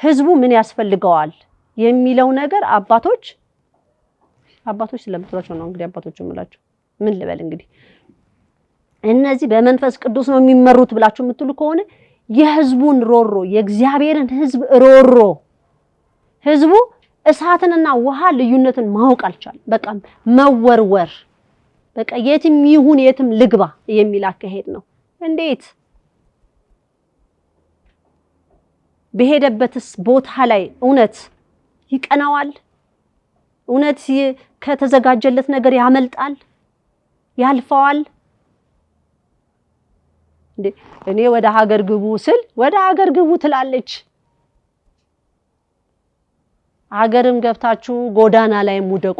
ህዝቡ ምን ያስፈልገዋል የሚለው ነገር አባቶች ስለምትሏቸው ነው እንግዲህ አባቶች እምላችሁ ምን ልበል እንግዲህ እነዚህ በመንፈስ ቅዱስ ነው የሚመሩት ብላችሁ የምትሉ ከሆነ የህዝቡን ሮሮ የእግዚአብሔርን ህዝብ ሮሮ ህዝቡ እሳትንና ውሃ ልዩነትን ማወቅ አልቻለም በቃ መወርወር በቃ የትም ይሁን የትም ልግባ የሚል አካሄድ ነው እንዴት በሄደበትስ ቦታ ላይ እውነት ይቀናዋል እውነት ከተዘጋጀለት ነገር ያመልጣል ያልፈዋል እኔ ወደ ሀገር ግቡ ስል ወደ ሀገር ግቡ ትላለች ሀገርም ገብታችሁ ጎዳና ላይ ሙደቁ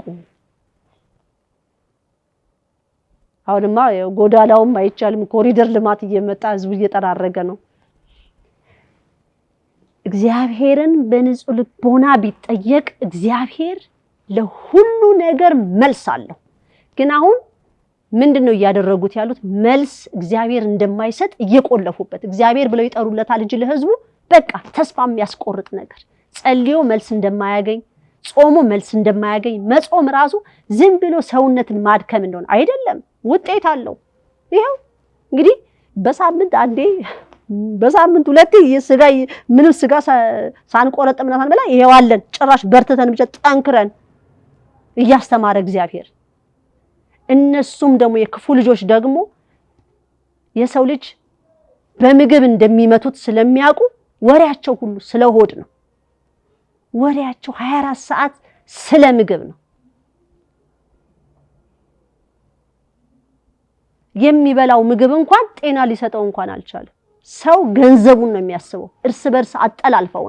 አሁንማ ጎዳናውም አይቻልም ኮሪደር ልማት እየመጣ ህዝቡ እየተራረገ ነው እግዚአብሔርን በንጹህ ልቦና ቢጠየቅ እግዚአብሔር ለሁሉ ነገር መልስ አለው ግን አሁን ምንድነው ያደረጉት ያሉት መልስ እግዚአብሔር እንደማይሰጥ እየቆለፉበት እግዚአብሔር ብለው ይጠሩለታል እንጂ ለህዝቡ በቃ ተስፋ የሚያስቆርጥ ነገር ጸልዮ መልስ እንደማያገኝ ጾሙ መልስ እንደማያገኝ መጾም ራሱ ዝም ብሎ ሰውነትን ማድከም እንደሆነ አይደለም ውጤት አለው ይሄው እንግዲህ በሳምንት አንዴ በሳምንት ሁለቴ የስጋ ምንም ስጋ ሳንቆረጥምና ሳንበላ ይሄው አለን ጭራሽ በርተተን ብቻ ጠንክረን እያስተማረ እግዚአብሔር እነሱም ደግሞ የክፉ ልጆች ደግሞ የሰው ልጅ በምግብ እንደሚመቱት ስለሚያውቁ ወሬያቸው ሁሉ ስለሆድ ነው ወሬያቸው 24 ሰዓት ስለ ምግብ ነው የሚበላው ምግብ እንኳን ጤና ሊሰጠው እንኳን አልቻለም ሰው ገንዘቡን ነው የሚያስበው እርስ በርስ አጠላልፈው